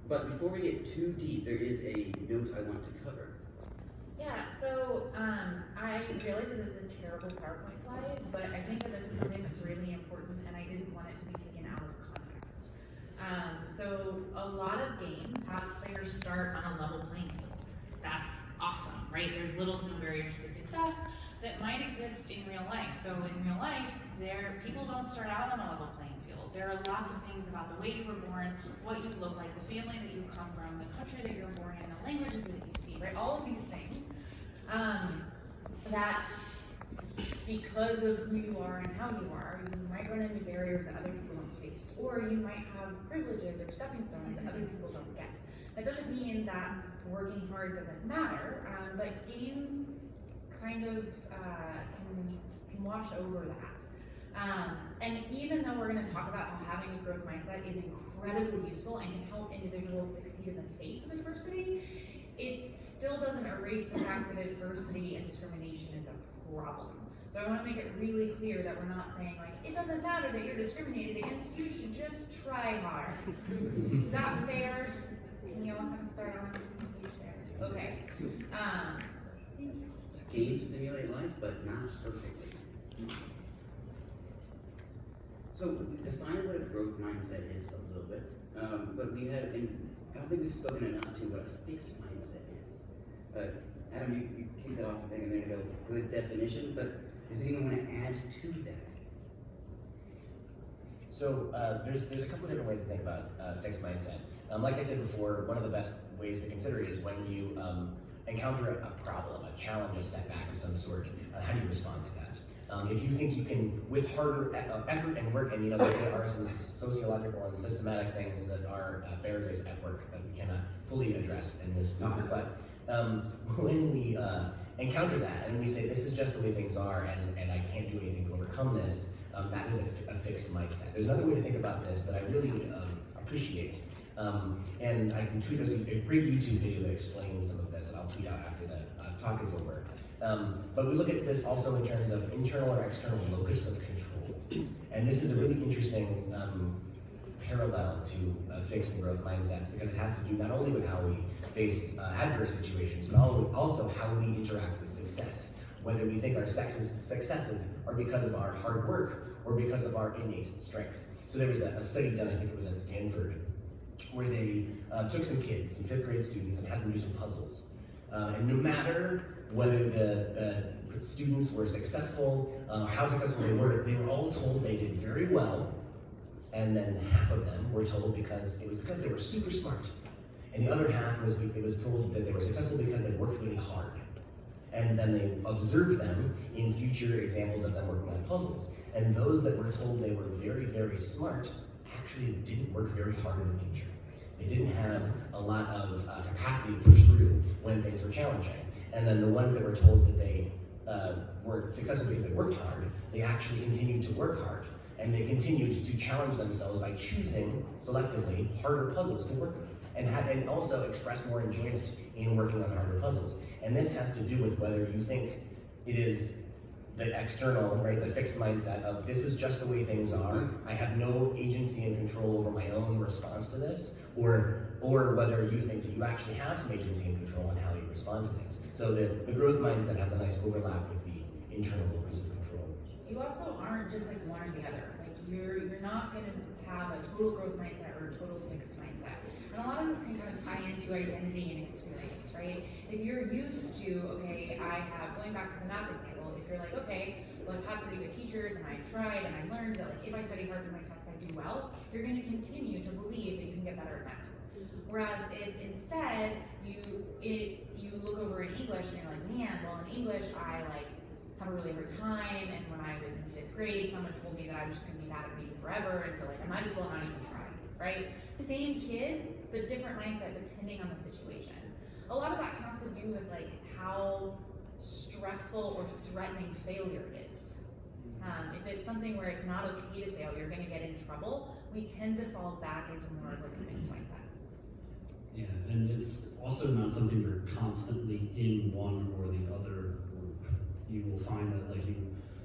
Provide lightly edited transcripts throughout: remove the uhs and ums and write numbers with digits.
But before we get too deep, there is a note I want to cover. Yeah, so I realize that this is a terrible PowerPoint slide, but I think that this is something that's really important and I didn't want it to be taken out of context. So a lot of games have players start on a level playing field. That's awesome, right? There's little to no barriers to success that might exist in real life. So in real life, people don't start out on a level playing field. There are lots of things about the way you were born, what you look like, the family that you come from, the country that you're born in, the languages that you speak, right? All of these things that because of who you are and how you are, you might run into barriers that other people don't face, or you might have privileges or stepping stones that other people don't get. That doesn't mean that working hard doesn't matter, but games kind of can wash over that. And even though we're going to talk about how having a growth mindset is incredibly useful and can help individuals succeed in the face of adversity, it still doesn't erase the fact that adversity and discrimination is a problem. So I want to make it really clear that we're not saying like, it doesn't matter that you're discriminated against, you should just try hard. Is that fair? Can we all kind of start on the same page there? Okay. So thank you. Games simulate life, but not perfectly. So define what a growth mindset is a little bit, but I don't think we've spoken enough to what a fixed mindset is. Adam, you kicked it off a minute ago with a good definition, but does anyone want to add to that? So there's a couple of different ways to think about fixed mindset. Like I said before, one of the best ways to consider it is when you encounter a problem, a challenge, a setback of some sort. How do you respond to that? If you think you can, with harder effort and work, and there are some sociological and systematic things that are barriers at work that we cannot fully address in this talk, but when we encounter that and we say this is just the way things are and I can't do anything to overcome this, that is a fixed mindset. There's another way to think about this that I really appreciate, and I can tweet. There's a great YouTube video that explains some of this that I'll tweet out after the talk is over. But we look at this also in terms of internal or external locus of control. And this is a really interesting parallel to fixed and growth mindsets because it has to do not only with how we face adverse situations, but also how we interact with success. Whether we think our successes are because of our hard work or because of our innate strength. So there was a study done, I think it was at Stanford, where they took some kids, some 5th grade students, and had them do some puzzles. And no matter whether the students were successful, or how successful they were all told they did very well, and then half of them were told because they were super smart, and the other half was told that they were successful because they worked really hard. And then they observed them in future examples of them working on puzzles. And those that were told they were very, very smart actually didn't work very hard in the future. They didn't have a lot of capacity to push through when things were challenging. And then the ones that were told that they were successful because they worked hard, they actually continued to work hard. And they continued to challenge themselves by choosing selectively harder puzzles to work on. And also express more enjoyment in working on harder puzzles. And this has to do with whether you think it is the external, right, the fixed mindset of this is just the way things are, I have no agency and control over my own response to this, or whether you think that you actually have some agency and control on how you respond to things. So the growth mindset has a nice overlap with the internal locus of control. You also aren't just like one or the other. Like you're not going to have a total growth mindset or a total fixed mindset. And a lot of this can kind of tie into identity and experience, right? If you're used to, okay, going back to the math example, if you're like, okay, well, I've had pretty good teachers and I've tried and I've learned that like if I study hard for my tests, I do well, you're going to continue to believe that you can get better at math. Whereas if instead you look over in English and you're like, man, well in English I like have a really hard time, and when I was in 5th grade, someone told me that I was just going to be bad at reading forever, and so like I might as well not even try, right? Same kid, but different mindset depending on the situation. A lot of that has to do with like how stressful or threatening failure is. If it's something where it's not okay to fail, you're going to get in trouble, we tend to fall back into more of like a fixed mindset. Yeah, and it's also not something you're constantly in one or the other group. You will find that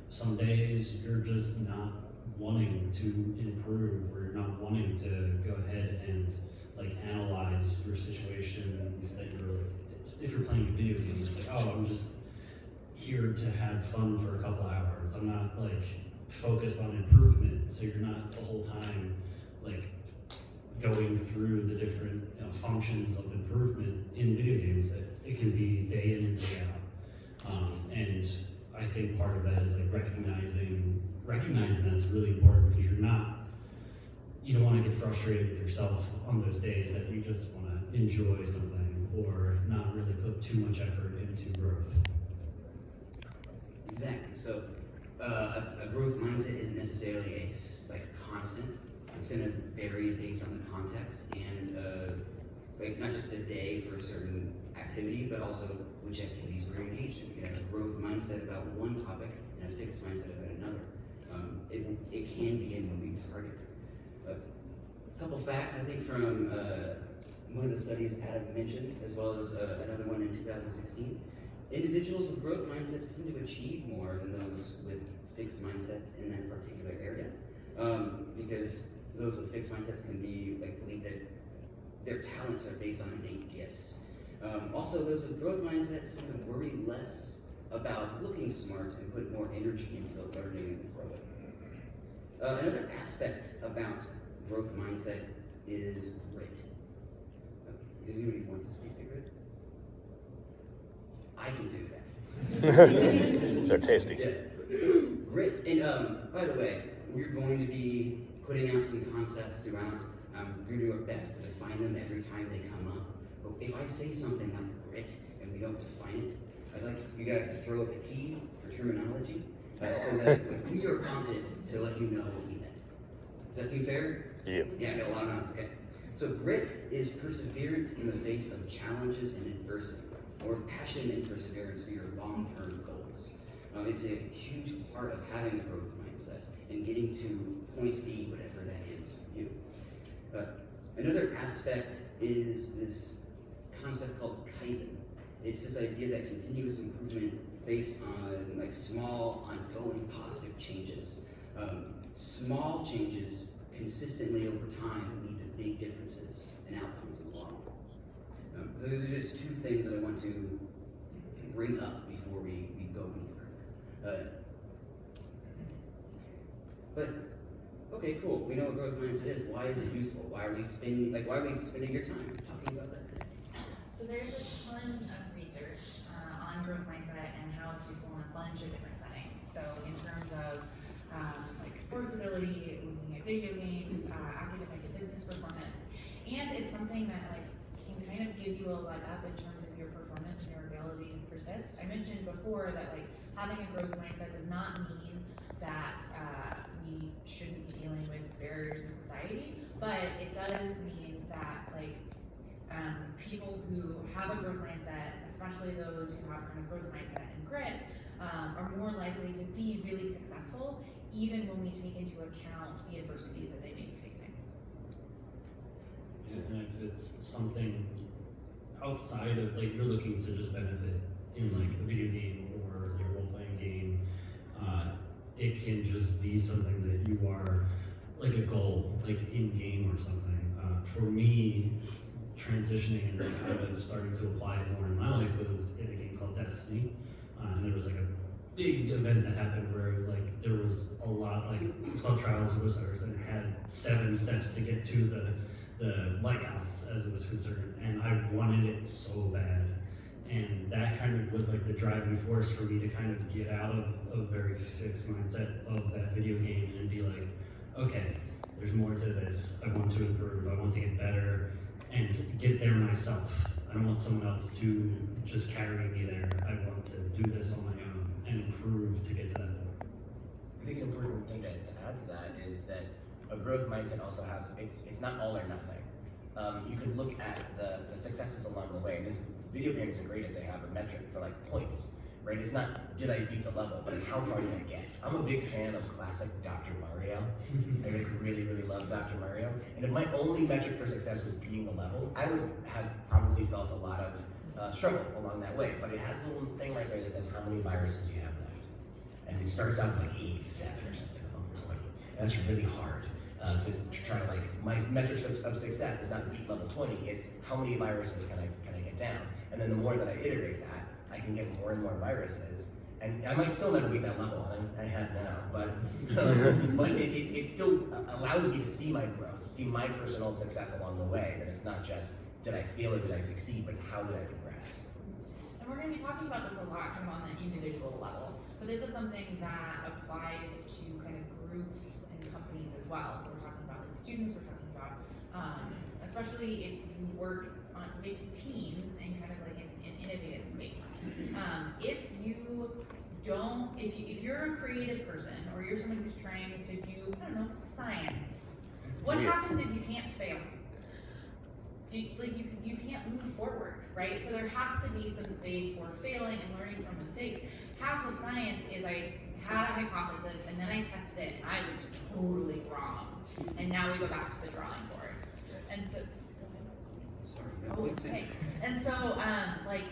some days you're just not wanting to improve, or you're not wanting to go ahead and like analyze your situations that you're like, if you're playing a video game, it's like, oh, I'm just here to have fun for a couple hours. I'm not like focused on improvement, so you're not the whole time like going through the different functions of improvement in video games. That it can be day in and day out, and I think part of that is like recognizing that's really important, because you don't want to get frustrated with yourself on those days that you just want to enjoy something or not really put too much effort into growth. Exactly. So a growth mindset isn't necessarily a constant. It's going to vary based on the context and like not just the day for a certain activity, but also which activities we're engaged in. You have a growth mindset about one topic and a fixed mindset about another. It can be a moving target. A couple facts I think from one of the studies Adam mentioned, as well as another one in 2016. Individuals with growth mindsets tend to achieve more than those with fixed mindsets in that particular area, because those with fixed mindsets can be believe that their talents are based on innate gifts. Also, those with growth mindsets tend to worry less about looking smart and put more energy into the learning and the growing. Another aspect about growth mindset is grit. Does anybody want to speak to grit? I can do that. They're tasty. Yeah. Grit. And by the way, we're going to be putting out some concepts throughout. We're going to do our best to define them every time they come up. But if I say something like grit and we don't define it, I'd like you guys to throw up a T for terminology, so that we are prompted to let you know what we meant. Does that seem fair? Yeah. Yeah, I got a lot of nods. Okay. So grit is perseverance in the face of challenges and adversity, or passion and perseverance for your long-term goals. It's a huge part of having a growth mindset and getting to point B, whatever that is for you. Another aspect is this concept called Kaizen. It's this idea that continuous improvement based on small, ongoing, positive changes. Small changes consistently over time lead to big differences and outcomes in the long run. So those are just two things that I want to bring up before we go any further. But okay, cool. We know what growth mindset is. Why is it useful? Why are we spending your time talking about that today? So there's a ton of research on growth mindset and how it's useful in a bunch of different settings. So in terms of sports ability, looking at video games, academic and business performance, and it's something that can kind of give you a leg up in terms of your performance and your ability to persist. I mentioned before that having a growth mindset does not mean that we shouldn't be dealing with barriers in society, but it does mean that people who have a growth mindset, especially those who have kind of growth mindset and grit, are more likely to be really successful, even when we take into account the adversities that they may be facing. Yeah, and if it's something outside of you're looking to just benefit in a video game or a role-playing game, it can just be something that you are a goal, in game or something. For me, transitioning and kind of starting to apply it more in my life was in a game called Destiny, and there was a big event that happened where there was a lot it's called Trials of Osiris, and it had 7 steps to get to the lighthouse, as it was concerned, and I wanted it so bad, and that kind of was the driving force for me to kind of get out of a very fixed mindset of that video game and be okay, there's more to this. I want to improve, I want to get better and get there myself. I don't want someone else to just carry me there. I want to do this on my own and improve to get to that point. I think an important thing to add to that is that a growth mindset also has, it's not all or nothing. You can look at the successes along the way. This video games are great if they have a metric for points, right? It's not, did I beat the level, but it's how far did I get? I'm a big fan of classic Dr. Mario. I really, really love Dr. Mario. And if my only metric for success was beating the level, I would have probably felt a lot of struggle along that way. But it has a little thing right there that says how many viruses you have left. And it starts out with 87 or something, level 20. And that's really hard. to try to like, my metrics of success is not to beat level 20, it's how many viruses can I get down? And then the more that I iterate that, I can get more and more viruses. And I might still never beat that level, and I have now, but but it still allows me to see my growth, see my personal success along the way, that it's not just, did I fail or did I succeed, but how did I progress? And we're going to be talking about this a lot kind of on the individual level, but this is something that applies to kind of groups and companies as well. So we're talking about like students, we're talking about, especially if you work with teams in kind of like an innovative space. If you're a creative person, or you're someone who's trying to do, I don't know, science, what happens if you can't fail? You can't move forward, right? So there has to be some space for failing and learning from mistakes. Half of science is I had a hypothesis and then I tested it and I was totally wrong. And now we go back to the drawing board. And so, Sorry, oh, it's okay. And so, like,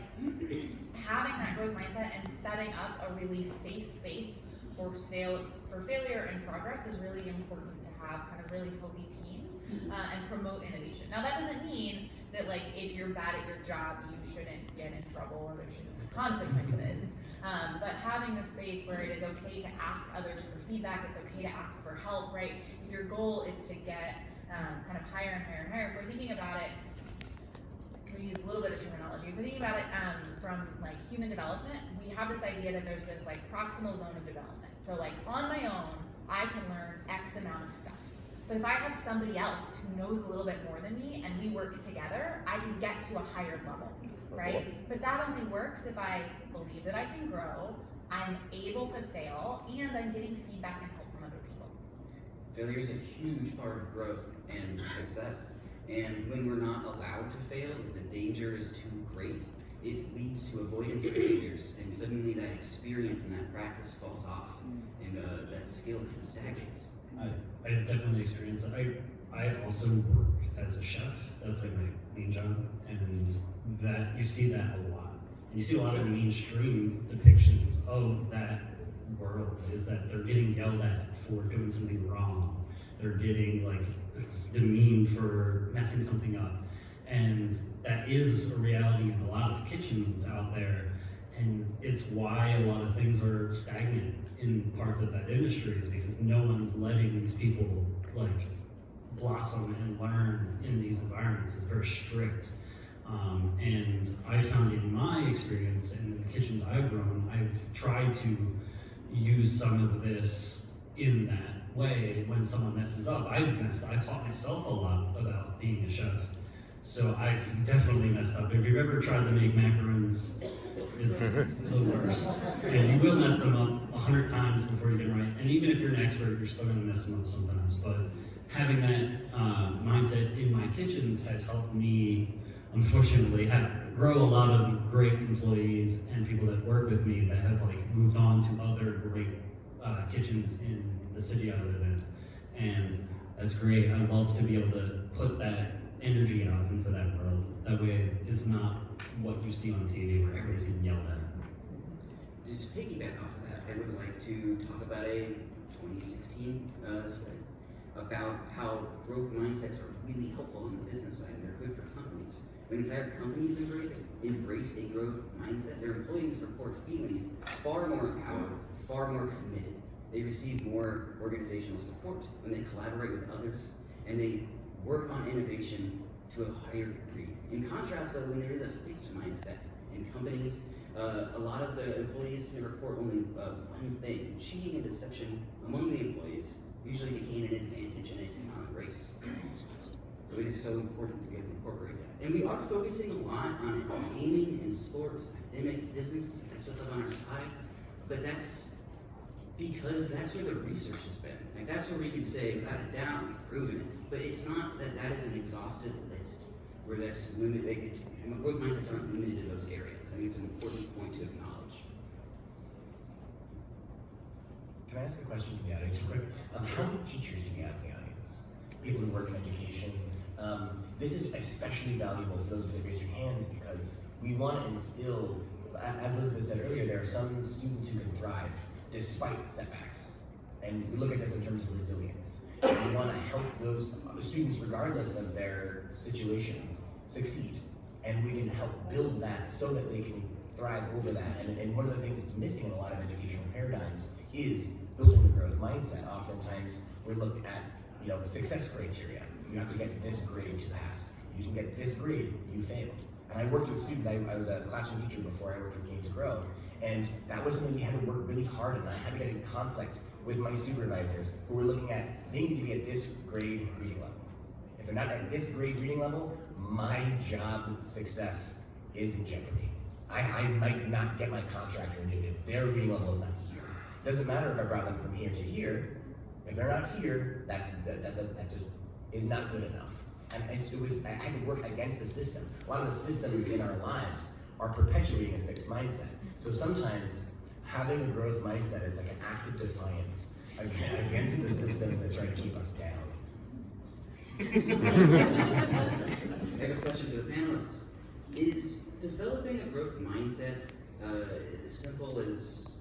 having that growth mindset and setting up a really safe space for failure and progress is really important to have kind of really healthy teams and promote innovation. Now, that doesn't mean that, like, if you're bad at your job, you shouldn't get in trouble or there shouldn't be consequences. But having a space where it is okay to ask others for feedback, it's okay to ask for help, right? If your goal is to get kind of higher and higher and higher, if we're thinking about it, we use a little bit of terminology. If we're thinking about it from like human development, we have this idea that there's this like proximal zone of development. So like on my own, I can learn X amount of stuff. But if I have somebody else who knows a little bit more than me and we work together, I can get to a higher level, right? But that only works if I believe that I can grow, I'm able to fail, and I'm getting feedback and help from other people. Failure is a huge part of growth and success. And when we're not allowed to fail, if the danger is too great, it leads to avoidance behaviors, and suddenly that experience and that practice falls off, and that skill kind of stagnates. I've definitely experienced that. I also work as a chef. That's like my main job, and that you see that a lot. And you see a lot of mainstream depictions of that world. Is that they're getting yelled at for doing something wrong. They're getting like demeaned for messing something up, and that is a reality in a lot of kitchens out there. And it's why a lot of things are stagnant in parts of that industry, is because no one's letting these people like blossom and learn in these environments. It's very strict. And I found in my experience in the kitchens I've run, I've tried to use some of this in that way. When someone messes up, I taught myself a lot about being a chef. So I've definitely messed up. If you've ever tried to make macarons, it's the worst. And you will mess them up 100 times before you get them right. And even if you're an expert, you're still gonna mess them up sometimes. But having that mindset in my kitchens has helped me, unfortunately, grow a lot of great employees and people that work with me that have like moved on to other great kitchens in the city I live in. And that's great. I love to be able to put that energy out into that world. That way it's not what you see on TV where everybody's getting yelled at. To piggyback off of that, I would like to talk about a 2016 study about how growth mindsets are really helpful on the business side, and they're good for companies. When entire companies embrace a growth mindset, their employees report feeling far more empowered, far more committed. They receive more organizational support when they collaborate with others, and they work on innovation to a higher degree. In contrast, though, when there is a fixed mindset in companies, a lot of the employees report only one thing: cheating and deception among the employees, usually to gain an advantage in a talent race. So it is so important to be able to incorporate that. And we are focusing a lot on gaming and sports, academic, business. That's what's up on our side, but that's because that's where the research has been. Like, that's where we can say, without a doubt, we've proven it. But it's not that that is an exhaustive list where that's limited. Growth mindsets aren't limited to those areas. I think it's an important point to acknowledge. Can I ask a question from the audience real quick? How many teachers do we have in the audience? People who work in education. This is especially valuable for those of you that raise your hands, because we want to instill, as Elizabeth said earlier, there are some students who can thrive despite setbacks. And we look at this in terms of resilience. We want to help those students, regardless of their situations, succeed. And we can help build that so that they can thrive over that. And one of the things that's missing in a lot of educational paradigms is building the growth mindset. Oftentimes, we look at success criteria. You have to get this grade to pass. If you can get this grade, you failed. And I worked with students. I was a classroom teacher before I worked with Games Grow, and that was something we had to work really hard on. I had to get in conflict with my supervisors who were looking at, they need to be at this grade reading level. If they're not at this grade reading level, my job success is in jeopardy. I might not get my contract renewed if their reading level is not here. Doesn't matter if I brought them from here to here. If they're not here, that just is not good enough. And I had to work against the system. A lot of the systems in our lives are perpetuating a fixed mindset. So sometimes having a growth mindset is like an act of defiance against the systems that try to keep us down. I have a question for the panelists. Is developing a growth mindset as simple as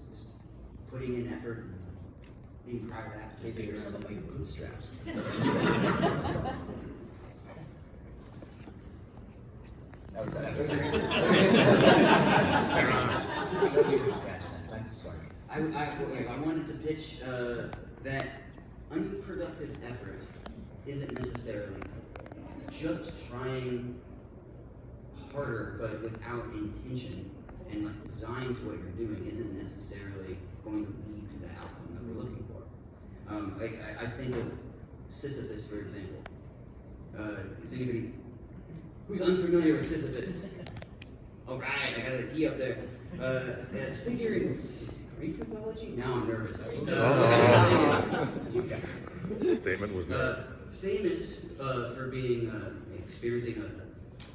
putting in effort, being proud of that? Just figure something like bootstraps. That was sarcasm. That's sarcasm. I wanted to pitch that unproductive effort isn't necessarily just trying harder but without intention and like design to what you're doing isn't necessarily going to lead to the outcome that we're looking for. I think of Sisyphus, for example. Is anybody who's unfamiliar with Sisyphus? All right, I got a T up there. Figure in Greek mythology? Now I'm nervous. Statement was made. Famous for being experiencing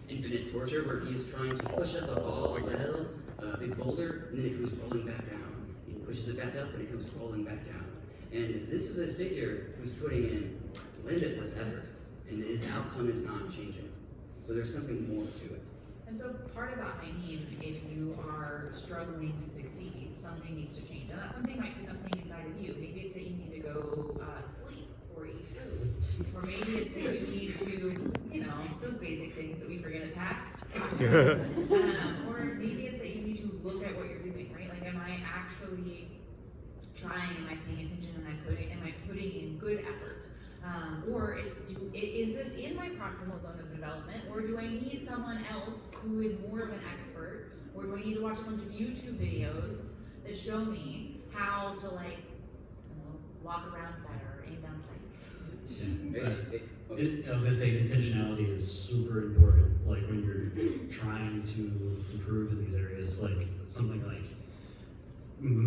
infinite torture, where he is trying to push up a ball of hell, a big boulder, and then it comes rolling back down. He pushes it back up, and it comes rolling back down. And this is a figure who's putting in limitless effort, and his outcome is not changing. So there's something more to it. And so part of that might mean if you are struggling to succeed, something needs to change. And that something might be something inside of you. Maybe it's that you need to go sleep or eat food. Or maybe it's that you need to, those basic things that we forget at PAX. Or maybe it's that you need to look at what you're doing, right? Like, am I actually trying? Am I paying attention? Am I putting in good effort? Or is this in my proximal zone of development, or do I need someone else who is more of an expert, or do I need to watch a bunch of YouTube videos that show me how to walk around better, aim down sights? I was gonna say intentionality is super important. Like when you're trying to improve in these areas, like something like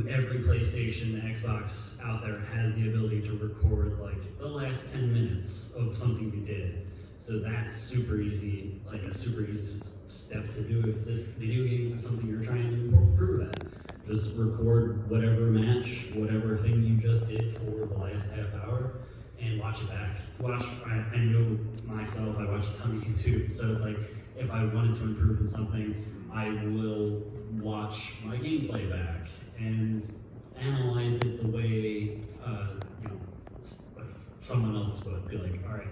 every PlayStation, Xbox out there has the ability to record like the last 10 minutes of something you did. So that's super easy, like a super easy step to do if this video games is something you're trying to improve at. Just record whatever match, whatever thing you just did for the last half hour and watch it back. I know myself, I watch a ton of YouTube. So it's like, if I wanted to improve in something, I will watch my gameplay back and analyze it the way someone else would. Be like, all right,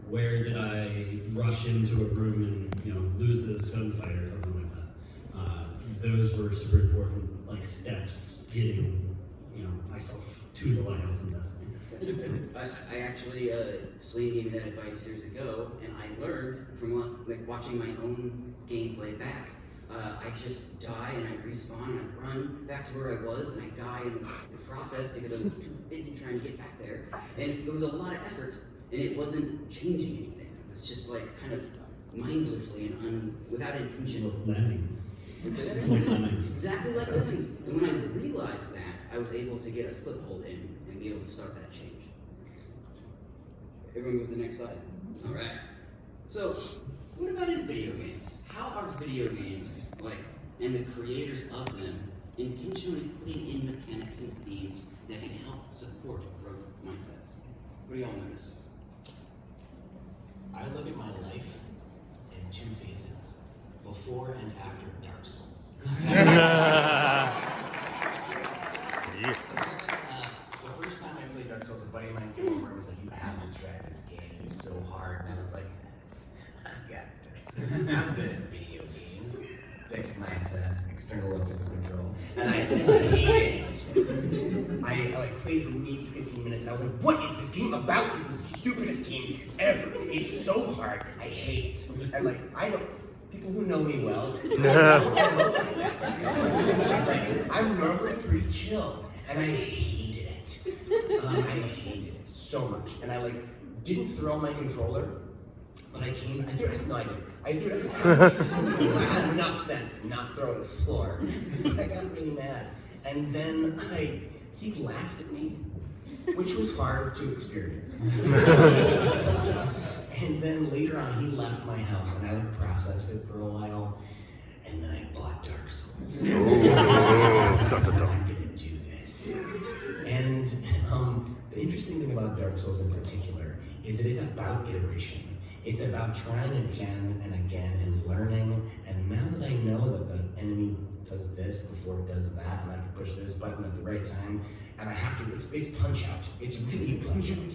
where did I rush into a room and lose this gunfight or something like that? Those were super important, like steps getting myself to the lighthouse in Destiny. I actually, Swain gave me that advice years ago, and I learned from watching my own gameplay back. I just die and I respawn and I run back to where I was and I die in the process because I was too busy trying to get back there. And it was a lot of effort and it wasn't changing anything. It was just like kind of mindlessly and without intention. Lemmings. Like lemmings. Exactly like lemmings. And when I realized that, I was able to get a foothold in and be able to start that change. Everyone go to the next slide. All right. So, what about in video games? How are video games, and the creators of them, intentionally putting in mechanics and themes that can help support growth mindsets? What do y'all notice? I look at my life in two phases, before and after Dark Souls. Yes. The first time I played Dark Souls, a buddy of mine came over and was like, "You have to try this game. It's so hard." And I was like, "I got this. I'm good at video games." Fixed mindset, external locus of control, and I hated it. I like played for maybe 15 minutes, and I was like, "What is this game about? This is the stupidest game ever. It's so hard. I hate it." And like, I don't. People who know me well, like, I'm normally pretty chill, and I hated it. I hated it so much, and I like didn't throw my controller, but I threw it. No, I did. I threw it at the couch. I had enough sense to not throw it at the floor. I got really mad, and then he laughed at me, which was hard to experience. And then later on, he left my house, and I like processed it for a while, and then I bought Dark Souls. I said, I'm gonna do this. And the interesting thing about Dark Souls in particular is that it's about iteration. It's about trying again and again and learning. And now that I know that the enemy does this before it does that, and I can push this button at the right time, and I have to, it's punch out. It's really punch out.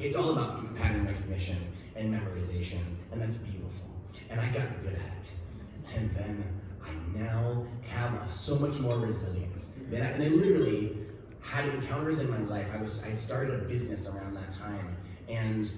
It's all about pattern recognition and memorization, and that's beautiful. And I got good at it. And then I now have so much more resilience. And I literally had encounters in my life. I had started a business around that time, and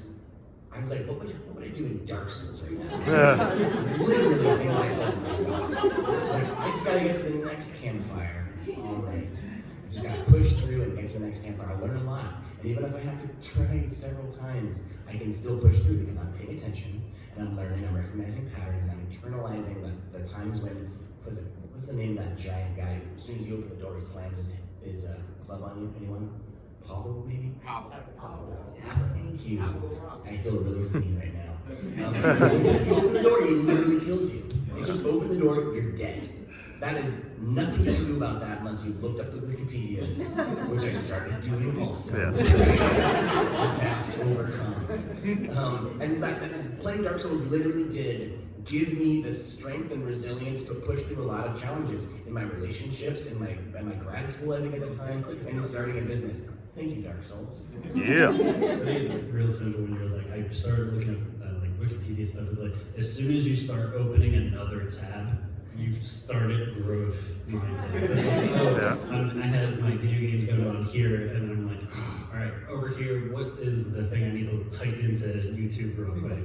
I was like, what would I do in Dark Souls right now? Literally things I said to myself. I was like, I just gotta get to the next campfire. It's all right. I just gotta push through and get to the next campfire. I learn a lot. And even if I have to try several times, I can still push through because I'm paying attention and I'm learning, I'm recognizing patterns, and I'm internalizing the times when, what's the name of that giant guy who, as soon as you open the door, he slams his club on you? Anyone? Pablo, maybe? Pablo. Thank you. I feel really seen right now. When you open the door, he literally kills you. It's just open the door, you're dead. That is nothing you can do about that unless you've looked up the Wikipedias, which I started doing also. Adapt, overcome. And playing Dark Souls literally did give me the strength and resilience to push through a lot of challenges in my relationships, in my grad school, I think at the time, and in starting a business. Thank you, Dark Souls. Yeah. I think it's real simple when you're like, I started looking at like Wikipedia stuff. It's like, as soon as you start opening another tab, you've started growth mindset. Like, I have my video games going on here, and I'm like, all right, over here, what is the thing I need to type into YouTube real quick?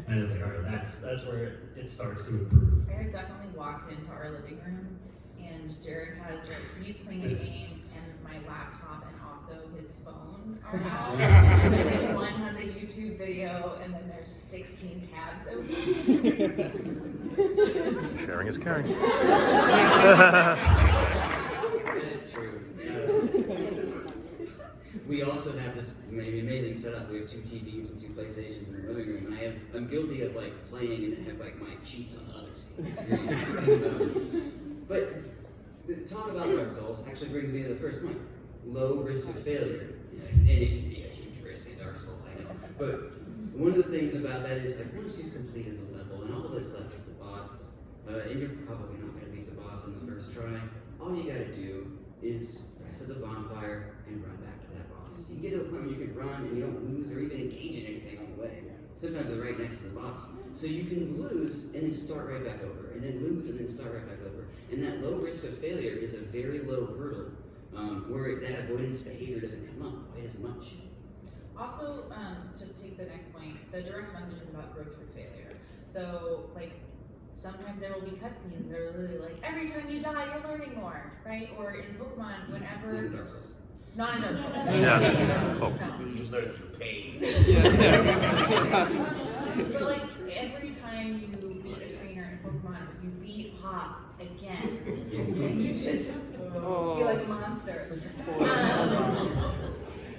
And it's like, all right, that's where it starts to improve. I had definitely walked into our living room, and Jared has he's playing a game, and my laptop and also his phone are out. And like one has a YouTube video, and then there's 16 tabs open. Sharing is caring. That is true. We also have this amazing setup. We have 2 TVs and 2 PlayStations in the living room. And I'm guilty of like playing and have like my cheats on the other screen. But the talk about Dark Souls actually brings me to the first point: low risk of failure. And it can be a huge risk in Dark Souls, I know. But one of the things about that is like once you've completed the level and all that's left is the boss, and you're probably not going to beat the boss on the first try. All you got to do is rest at the bonfire and run back to that boss. You get to a point where you can run and you don't lose or even engage in anything on the way. Sometimes they're right next to the boss. So you can lose and then start right back over, and then lose and then start right back over. And that low risk of failure is a very low hurdle where that avoidance behavior doesn't come up quite as much. Also, to take the next point, the direct message is about growth through failure. So, like, sometimes there will be cutscenes that are literally like, every time you die, you're learning more, right? Or in Pokemon, whenever... Not in Dark Souls. Not in Dark Souls. Yeah. No. You just learn through pain. But like, every time you beat a trainer in Pokemon, you beat Hop again, and you just feel like a monster.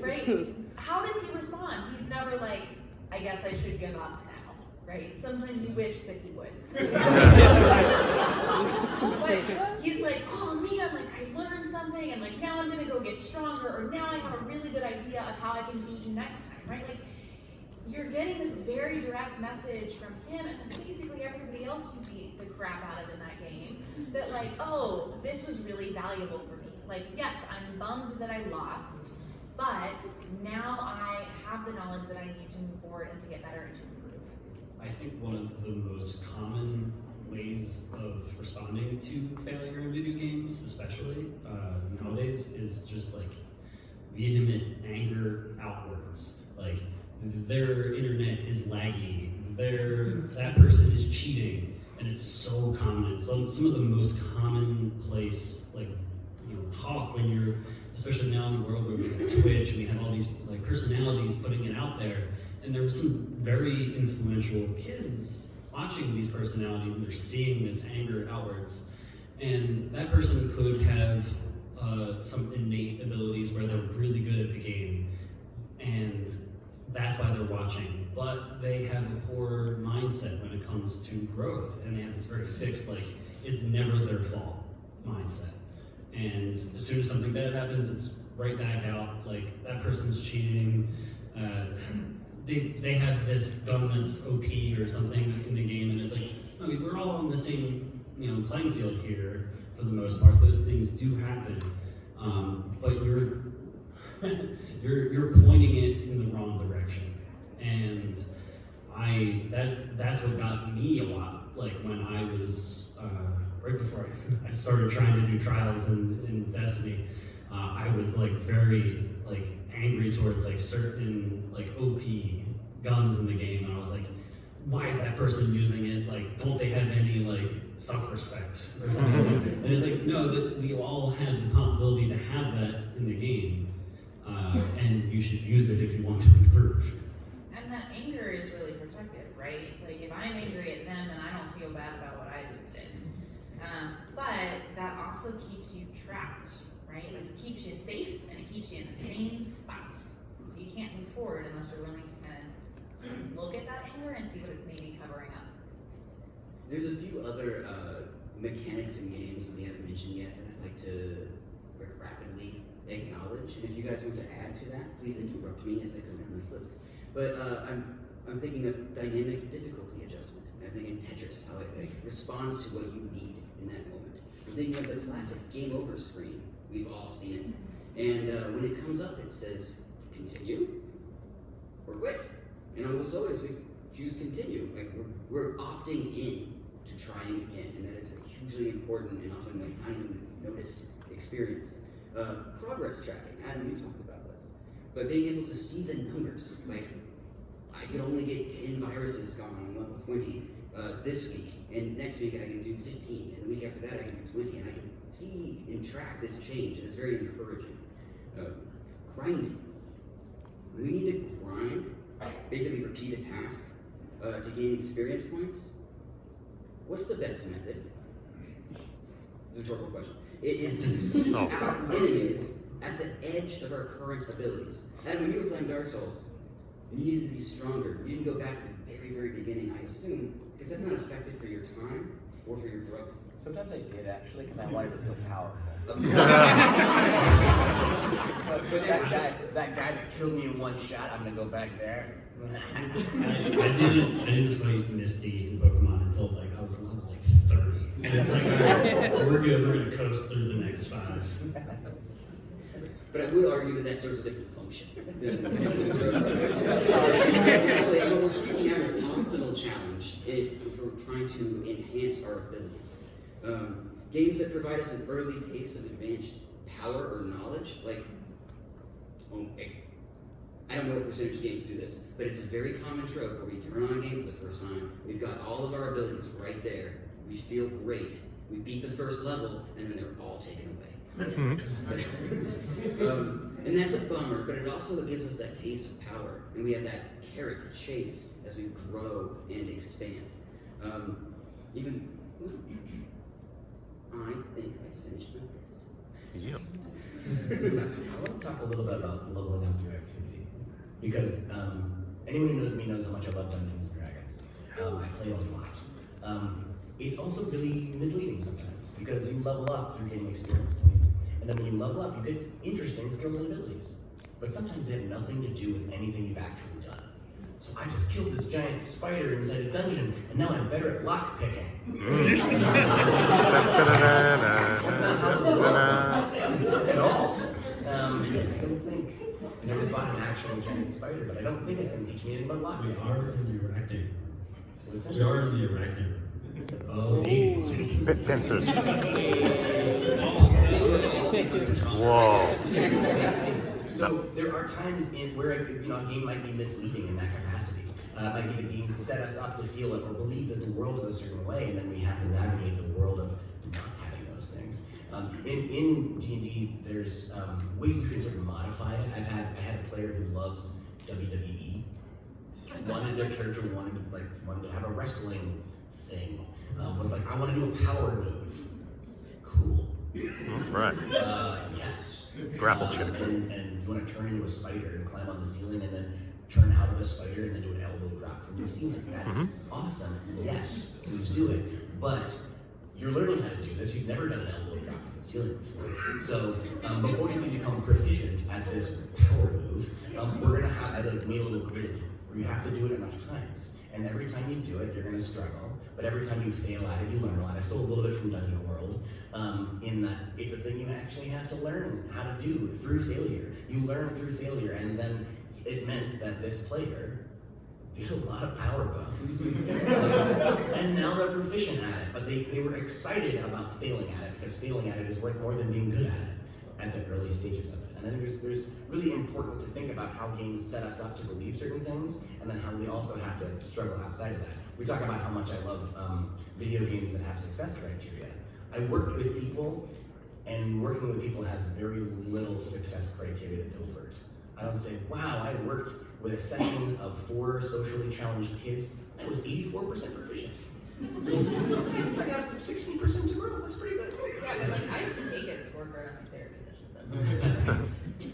Right? How does he respond? He's never like, I guess I should give up now, right? Sometimes you wish that he would. But he's like, oh man, like I learned something, and like now I'm gonna go get stronger, or now I have a really good idea of how I can beat you next time, right? Like, you're getting this very direct message from him, and then basically everybody else you beat the crap out of in that game, that like, oh, this was really valuable for me. Like, yes, I'm bummed that I lost, but now I have the knowledge that I need to move forward and to get better and to improve. I think one of the most common ways of responding to failure in video games, especially nowadays, is just like vehement anger outwards. Like their internet is laggy, that person is cheating, and it's so common. It's some of the most commonplace talk when you're, especially now in the world where we have Twitch and we have all these like personalities putting it out there, and there are some very influential kids watching these personalities and they're seeing this anger outwards, and that person could have some innate abilities where they're really good at the game and that's why they're watching, but they have a poor mindset when it comes to growth, and they have this very fixed, like, it's never their fault mindset. And as soon as something bad happens, it's right back out, like, that person's cheating, they have this gun that's OP or something in the game, and it's like, no, we're all on the same, playing field here for the most part. Those things do happen, but you're pointing it in the wrong direction, and that's what got me a lot. Like when I was right before I started trying to do trials in Destiny, I was like very like angry towards like certain like OP guns in the game, and I was like, why is that person using it? Like, don't they have any like self-respect or something? And it's like, no, that we all have the possibility to have that in the game, and you should use it if you want to improve. And that anger is really protective, right? Like if I'm angry at them, then I don't feel bad about what I just did. But that also keeps you trapped, right? Like it keeps you safe and it keeps you in the same spot. So you can't move forward unless you're willing to kind of look at that anger and see what it's maybe covering up. There's a few other mechanics in games that we haven't mentioned yet that I'd like to rapidly acknowledge. And if you guys want to add to that, please interrupt me as I go down this list. But I'm thinking of dynamic difficulty adjustment. I think in Tetris, how it responds to what you need in that moment. I'm thinking of the classic game over screen. We've all seen it. And when it comes up, it says continue or quit. And almost always we choose continue. Like we're opting in to trying again, and that is a hugely important and often like not even noticed experience. Progress tracking. Adam, you talked about this, but being able to see the numbers. Like I could only get 10 viruses gone on level 20 this week, and next week I can do 15, and the week after that I can do 20, and I can see and track this change, and it's very encouraging. Grinding. We need to grind, basically repeat a task to gain experience points. What's the best method? It's a rhetorical question. It is to seek out enemies at the edge of our current abilities. Adam, when you were playing Dark Souls, you needed to be stronger. You didn't go back to the very, very beginning, I assume, because that's not effective for your time or for your growth. Sometimes I did actually, because I wanted to feel powerful. Of So that guy that killed me in one shot, I'm gonna go back there. I didn't fight Misty in Pokemon until like I was level like 30. And it's like, alright, we're good, we're gonna coast through the next 5. But I will argue that serves a different function. What we're seeking out is optimal challenge if we're trying to enhance our abilities. Games that provide us an early taste of advanced power or knowledge, like, I don't know what percentage of games do this, but it's a very common trope where we turn on a game for the first time, we've got all of our abilities right there, we feel great, we beat the first level, and then they're all taken away. And that's a bummer, but it also gives us that taste of power, and we have that carrot to chase as we grow and expand. I think I finished my list. Yep. I want to talk a little bit about leveling up through activity, because anyone who knows me knows how much I love Dungeons and Dragons. I play a lot. It's also really misleading sometimes, because you level up through getting experience points, and then when you level up, you get interesting skills and abilities. But sometimes they have nothing to do with anything you've actually done. So I just killed this giant spider inside a dungeon, and now I'm better at lock picking. That's not how the world works at all. I don't think I never fought an actual giant spider, but I don't think it's going to teach me anything about luck. We are in the arachnid. What is that? We are in the arachnid. Oh. Pincers. Whoa. So there are times where a game might be misleading in that capacity. It might be the game set us up to feel it or believe that the world is a certain way, and then we have to navigate the world of not having those things. In D&D, there's ways you can sort of modify it. I had a player who loves WWE. Wanted their character wanted to have a wrestling thing. Was like, I want to do a power move. Cool. Right. Yes. Grapple check. And you want to turn into a spider and climb on the ceiling and then turn out of a spider and then do an elbow drop from the ceiling. That's awesome. Yes, please do it. But you're learning how to do this. You've never done an elbow drop from the ceiling before. So before you can become proficient at this power move, we're gonna have I made a little grid where you have to do it enough times. And every time you do it, you're gonna struggle. But every time you fail at it, you learn a lot. I stole a little bit from Dungeon World, in that it's a thing you actually have to learn how to do through failure. You learn through failure, and then it meant that this player did a lot of power bombs. And now they're proficient at it, but they were excited about failing at it, because failing at it is worth more than being good at it at the early stages of it. And I think there's really important to think about how games set us up to believe certain things, and then how we also have to struggle outside of that. We talk about how much I love video games that have success criteria. I work with people, and working with people has very little success criteria that's overt. I don't say, wow, I worked with a session of 4 socially challenged kids, I was 84% proficient. I got 16% to grow, that's pretty good. Yeah, but like, I take a scorecard on my therapy sessions.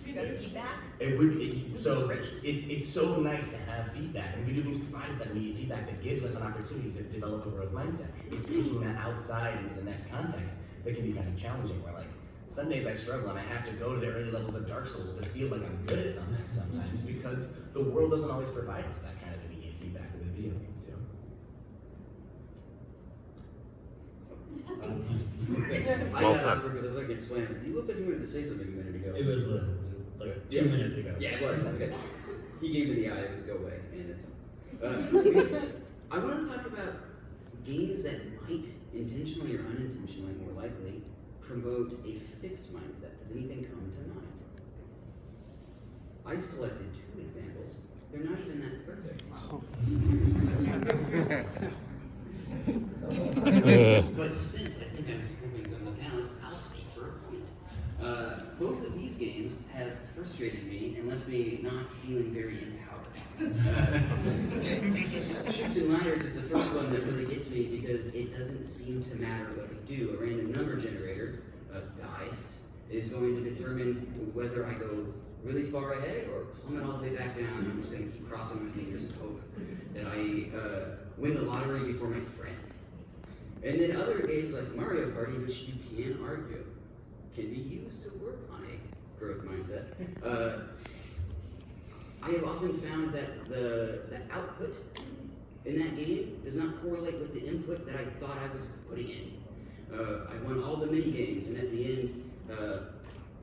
You got feedback? It's so nice to have feedback, and video games provide us that immediate feedback that gives us an opportunity to develop a growth mindset. It's taking that outside into the next context that can be kind of challenging, where like, some days I struggle and I have to go to the early levels of Dark Souls to feel like I'm good at something sometimes, because the world doesn't always provide us that kind of immediate feedback that the video games do. Well said. Because I was looking at Swain, you looked like you wanted to say something a minute ago. It was like 2 minutes ago. Yeah, it was. That's good. He gave me the eye. It was go away, and it's. I want to talk about games that might intentionally or unintentionally, more likely, promote a fixed mindset. Does anything come to mind? I selected 2 examples. They're not even that perfect. But since I think I'm skipping some of the panelists, I'll speak for a moment. Both of these games have frustrated me and left me not feeling very empowered. Shoots and Ladders is the first one that really gets me because it doesn't seem to matter what I do. A random number generator, dice, is going to determine whether I go really far ahead or plummet all the way back down. I'm just going to keep crossing my fingers and hope that I win the lottery before my friend. And then other games like Mario Party, which you can argue can be used to work on a growth mindset. I have often found that the output in that game does not correlate with the input that I thought I was putting in. I won all the mini games, and at the end,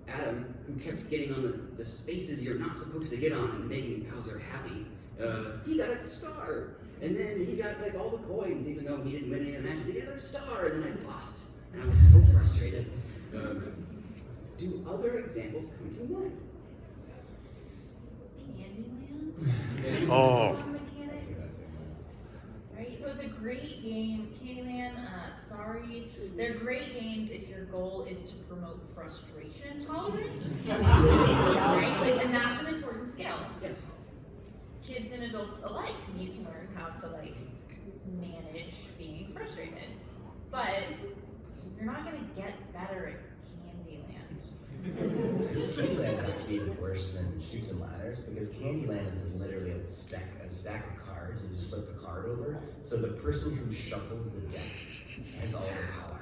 Adam, who kept getting on the spaces you're not supposed to get on and making Bowser happy, he got a star. And then he got like all the coins, even though he didn't win any of the matches. He got another star, and then I lost. And I was so frustrated. Do other examples come to mind? Candyland? Oh. Mechanics. Right? So it's a great game. Candyland, sorry. They're great games if your goal is to promote frustration tolerance. Right? Like, and that's an important skill. Yes. Kids and adults alike need to learn how to like manage being frustrated. But you're not gonna get better at Candyland. Candyland is actually even worse than Shoots and Ladders, because Candyland is literally a stack of cards, and you just flip the card over, so the person who shuffles the deck has all the power.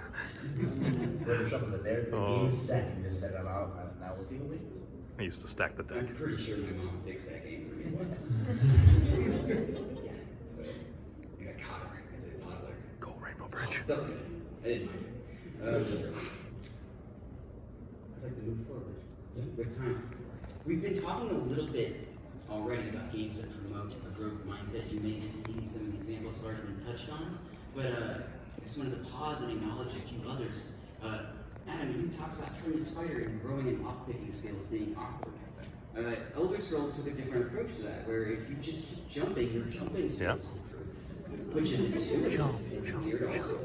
Whoever shuffles it, the game is set, you just set it out, now we'll see who wins. I used to stack the deck. I'm pretty sure my mom fixed that game for me once. I got caught her as a toddler. Go Rainbow Bridge. Felt good. I didn't mind it. I'd like to move forward with time. We've been talking a little bit already about games that promote a growth mindset. You may see some of the examples have already been touched on, but I just wanted to pause and acknowledge a few others. Adam, you talked about killing a spider and growing and lockpicking skills being awkward. Elder Scrolls took a different approach to that, where if you just keep jumping, your jumping skills improve, which is intuitive and weird also.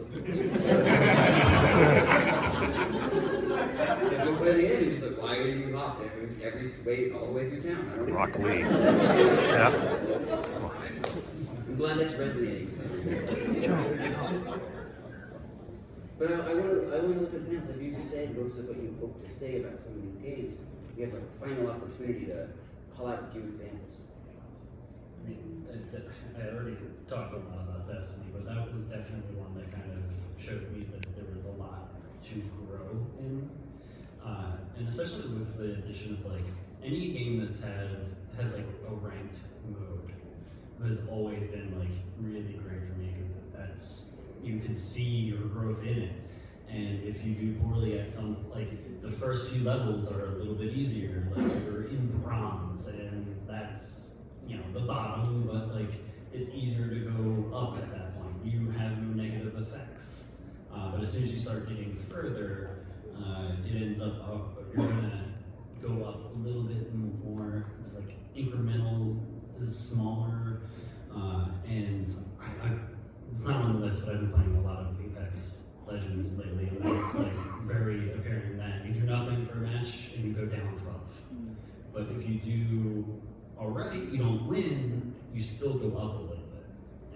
So by the end, he's like, why are you locked every way all the way through town? I don't know. Rock Lee. Yeah. I'm glad that's resonating with some. But I want to look at this. Have you said most of what you hope to say about some of these games? You have a final opportunity to call out a few examples. I mean, I already talked a lot about Destiny, but that was definitely one that kind of showed me that there was a lot to grow in. And especially with the addition of like any game has like a ranked mode has always been like really great for me because that's you can see your growth in it. And if you do poorly at some, like the first few levels are a little bit easier, like you're in bronze and that's, the bottom, but like it's easier to go up at that point. You have no negative effects. But as soon as you start getting further, it ends up, you're gonna go up a little bit more. It's like incremental is smaller, and it's not on the list, but I've been playing a lot of PAX Legends lately, and it's like very apparent that you do nothing for a match and you go down 12. But if you do alright, you don't win, you still go up a little bit.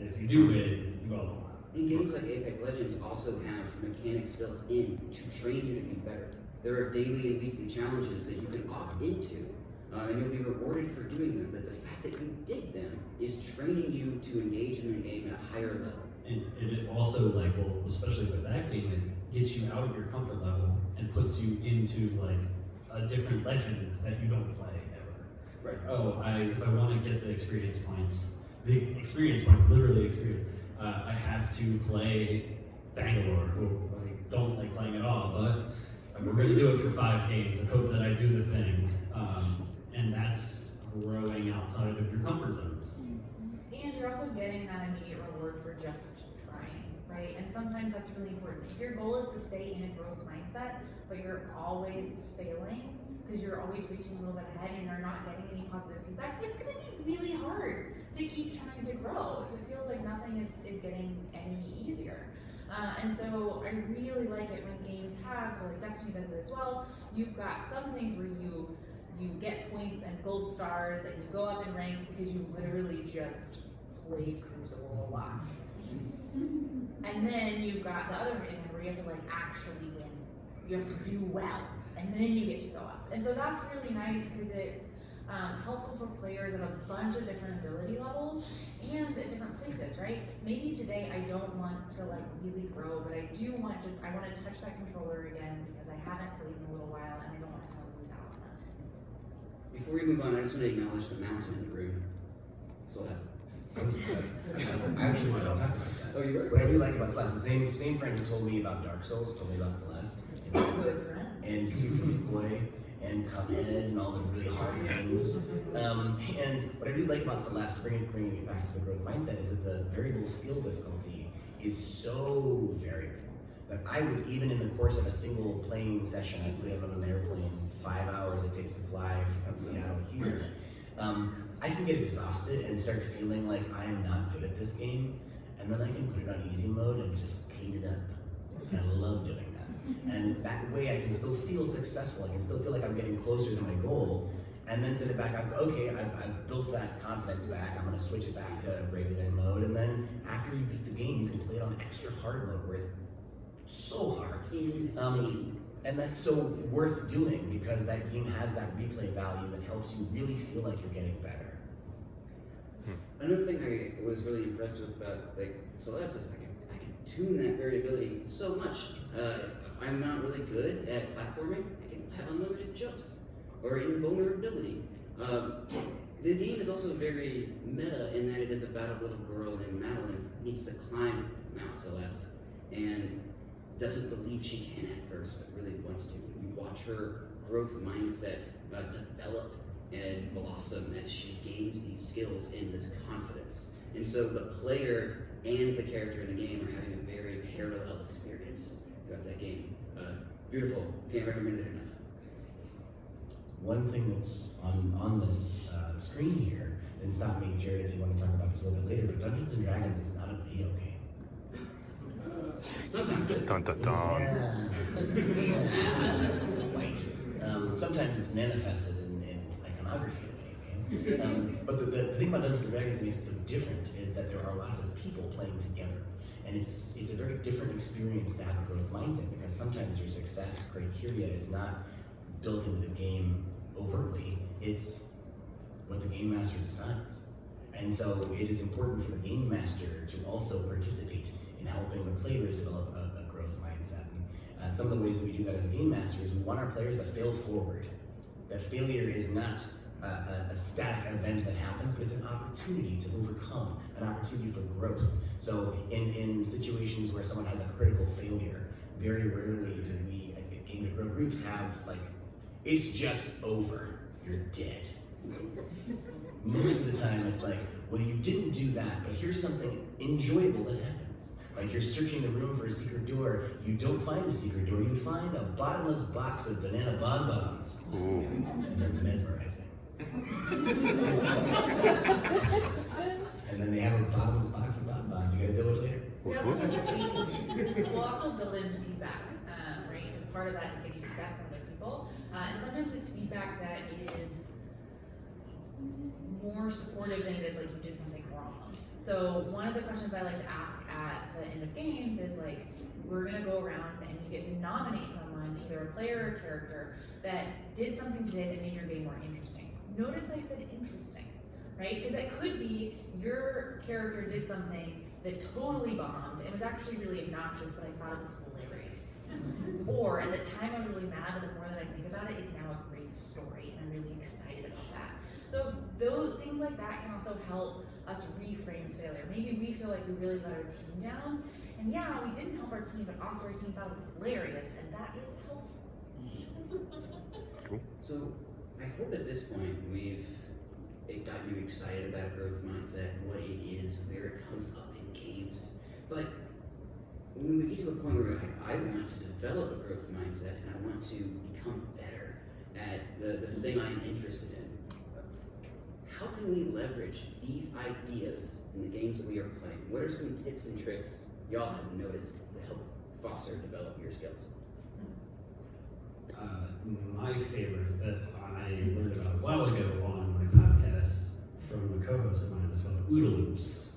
And if you do win, you go up a lot. And games like Apex Legends also have mechanics built in to train you to be better. There are daily and weekly challenges that you can opt into, and you'll be rewarded for doing them. But the fact that you did them is training you to engage in the game at a higher level. And it also, like, well, especially with that game, it gets you out of your comfort level and puts you into, like, a different legend that you don't play ever. Right. Oh, if I want to get the experience points, literally experience, I have to play Bangalore, who I don't like playing at all, but we're going to do it for 5 games and hope that I do the thing. And that's growing outside of your comfort zones. And you're also getting that immediate reward for just trying, right? And sometimes that's really important. If your goal is to stay in a growth mindset, but you're always failing, because you're always reaching a little bit ahead and you're not getting any positive feedback, it's gonna be really hard to keep trying to grow if it feels like nothing is getting any easier. And so I really like it when games have, so like Destiny does it as well, you've got some things where you get points and gold stars and you go up in rank because you literally just played Crucible a lot. And then you've got the other end where you have to like actually win. You have to do well, and then you get to go up. And so that's really nice because it's helpful for players at a bunch of different ability levels and at different places, right? Maybe today I don't want to like really grow, but I do want I want to touch that controller again because I haven't played in a little while and I don't want to kind of lose out on that. Before we move on, I just want to acknowledge the mountain in the room. Celeste. I actually was talking about that. Oh, you were? What I really like about Celeste, the same friend who told me about Dark Souls told me about Celeste. Is Good friend. and Super Meat Boy and Cuphead and all the really hard games. And what I really like about Celeste, bringing it back to the growth mindset, is that the variable skill difficulty is so variable that I would, even in the course of a single playing session, I played on an airplane, 5 hours it takes to fly from Seattle here. I can get exhausted and start feeling like I am not good at this game, and then I can put it on easy mode and just clean it up. And I love doing that. And that way I can still feel successful. I can still feel like I'm getting closer to my goal, and then send it back. Okay, I've built that confidence back. I'm gonna switch it back to regular mode, and then after you beat the game, you can play it on extra hard mode where it's so hard. Insane. And that's so worth doing because that game has that replay value that helps you really feel like you're getting better. Another thing I was really impressed with about like Celeste is I can tune that variability so much. If I'm not really good at platforming, I can have unlimited jumps or invulnerability. The game is also very meta in that it is about a little girl named Madeline who needs to climb Mount Celeste and doesn't believe she can at first, but really wants to. You watch her growth mindset develop and blossom as she gains these skills and this confidence. And so the player and the character in the game are having a very parallel experience throughout that game. Beautiful, can't recommend it enough. One thing that's on this screen here, and stop me, Jared, if you want to talk about this a little bit later, but Dungeons and Dragons is not a video game. Sometimes it is. Dun dun dun. Quite. Sometimes it's manifested in iconography of a video game. But the thing about Dungeons and Dragons that makes it so different is that there are lots of people playing together. And it's a very different experience to have a growth mindset, because sometimes your success criteria is not built into the game overtly, it's what the game master decides. And so it is important for the game master to also participate in helping the players develop a growth mindset. And some of the ways that we do that as game masters, we want our players to fail forward. That failure is not a static event that happens, but it's an opportunity to overcome, an opportunity for growth. So in situations where someone has a critical failure, very rarely do we, at Game to Grow groups, have like, it's just over, you're dead. Most of the time it's like, well, you didn't do that, but here's something enjoyable that happens. Like you're searching the room for a secret door, you don't find a secret door, you find a bottomless box of banana bonbons. Ooh. And they're mesmerizing. And then they have a bottomless box of bonbons you gotta deal with later. We'll also build in feedback, right? Because part of that is getting feedback from other people. And sometimes it's feedback that is more supportive than it is like you did something wrong. So one of the questions I like to ask at the end of games is like, we're gonna go around and you get to nominate someone, either a player or a character, that did something today that made your game more interesting. Notice I said interesting, right? Because it could be your character did something that totally bombed. It was actually really obnoxious, but I thought it was hilarious. Or at the time I was really mad, but the more that I think about it, it's now a great story, and I'm really excited about that. So those things like that can also help us reframe failure. Maybe we feel like we really let our team down, and yeah, we didn't help our team, but also our team thought it was hilarious, and that is helpful. So I hope at this point it got you excited about growth mindset, what it is, where it comes up in games. But when we get to a point where I want to develop a growth mindset and I want to become better at the thing I'm interested in, how can we leverage these ideas in the games that we are playing? What are some tips and tricks y'all have noticed to help foster and develop your skills? My favorite that I learned about a while ago on my podcast from a co-host of mine is called OODA loops.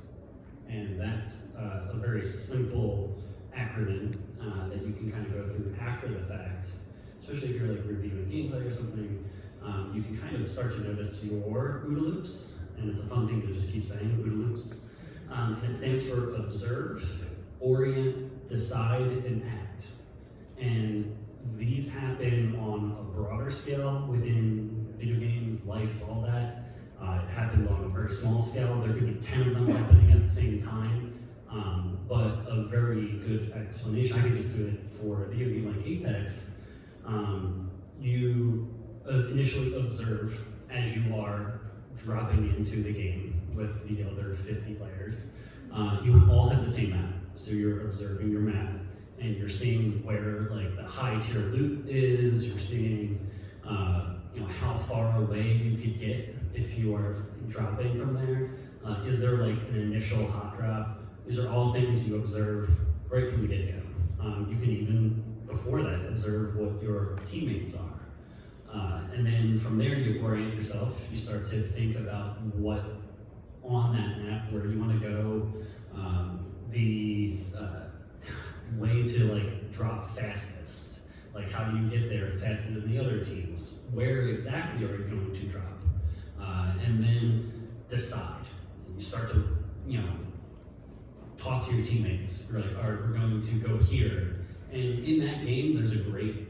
And that's a very simple acronym that you can kind of go through after the fact, especially if you're like reviewing gameplay or something. You can kind of start to notice your OODA loops, and it's a fun thing to just keep saying, OODA loops. It stands for observe, orient, decide, and act. And these happen on a broader scale within video games, life, all that. It happens on a very small scale. There could be 10 of them happening at the same time. But a very good explanation, I could just do it for a video game like Apex. You initially observe as you are dropping into the game with the other 50 players. You all have the same map, so you're observing your map. And you're seeing where like the high tier loot is, you're seeing how far away you could get if you are dropping from there. Is there like an initial hot drop? These are all things you observe right from the get-go. You can even, before that, observe what your teammates are. And then from there you orient yourself, you start to think about what on that map, where you want to go, the way to like drop fastest. Like how do you get there faster than the other teams? Where exactly are you going to drop? And then decide. You start to, talk to your teammates. You're like, all right, we're going to go here. And in that game, there's a great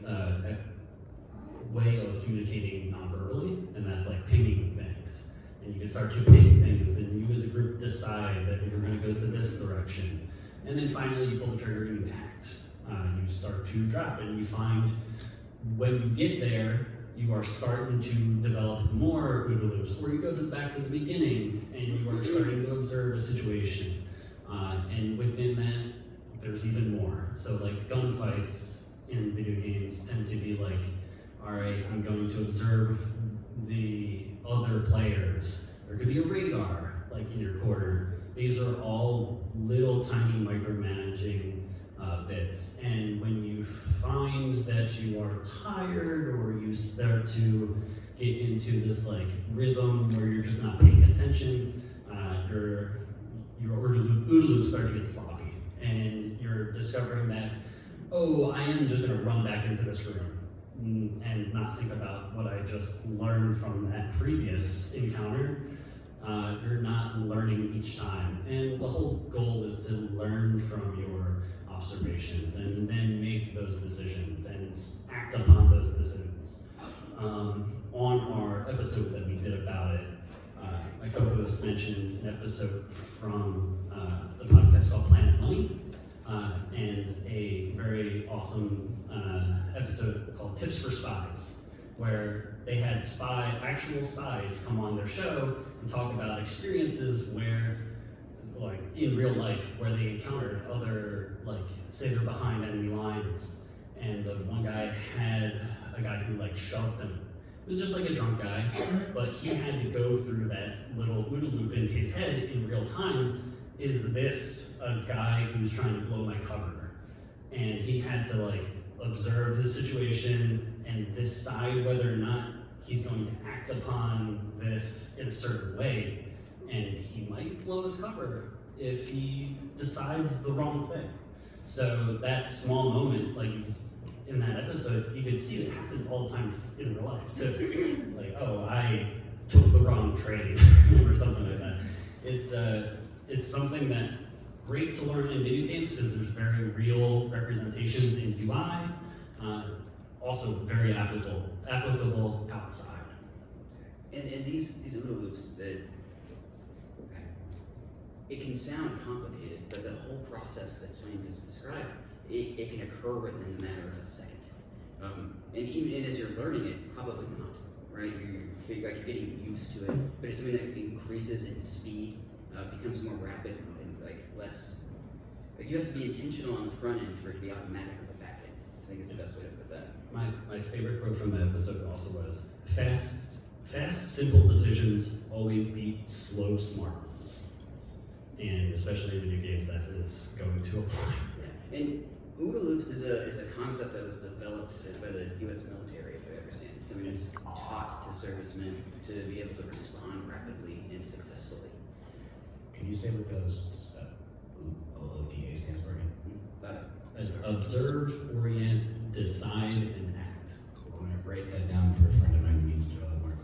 way of communicating non-verbally, and that's like pinging things. And you can start to ping things, and you as a group decide that you're going to go to this direction. And then finally, you pull the trigger and you act. You start to drop, and you find when you get there, you are starting to develop more OODA loops, or you go back to the beginning and you are starting to observe a situation. And within that, there's even more. So like gunfights in video games tend to be like, all right, I'm going to observe the other players. There could be a radar, like in your corner. These are all little tiny micromanaging bits. And when you find that you are tired, or you start to get into this like rhythm where you're just not paying attention, your OODA loops start to get sloppy. And you're discovering that, oh, I am just gonna run back into this room and not think about what I just learned from that previous encounter. You're not learning each time. And the whole goal is to learn from your observations and then make those decisions and act upon those decisions. On our episode that we did about it, my co-host mentioned an episode from the podcast called Planet Money, and a very awesome episode called Tips for Spies, where they had actual spies come on their show and talk about experiences where, like in real life, where they encountered other, like, say they're behind enemy lines, and the one guy had a guy who like shoved him. It was just like a drunk guy, but he had to go through that little OODA loop in his head in real time. Is this a guy who's trying to blow my cover? And he had to like observe his situation and decide whether or not he's going to act upon this in a certain way. And he might blow his cover if he decides the wrong thing. So that small moment, like in that episode, you could see it happens all the time in real life too. Like, oh, I took the wrong train or something like that. It's something that great to learn in video games because there's very real representations in UI. Also very applicable outside. And these OODA loops, that it can sound complicated, but the whole process that scientists describe, it can occur within a matter of a second. And even as you're learning it, probably not, right? You feel like you're getting used to it, but it's something that increases in speed, becomes more rapid and like less. Like you have to be intentional on the front end for it to be automatic on the back end. I think is the best way to put that. My favorite quote from the episode also was, fast, simple decisions always beat slow, smart ones. And especially in video games, that is going to apply. Yeah. And OODA loops is a concept that was developed by the U.S. military, if I understand. It's something that's taught to servicemen to be able to respond rapidly and successfully. Can you say what those OODA stands for again? It's observe, orient, decide, and act. I'm gonna write that down for a friend of mine who needs to know that more.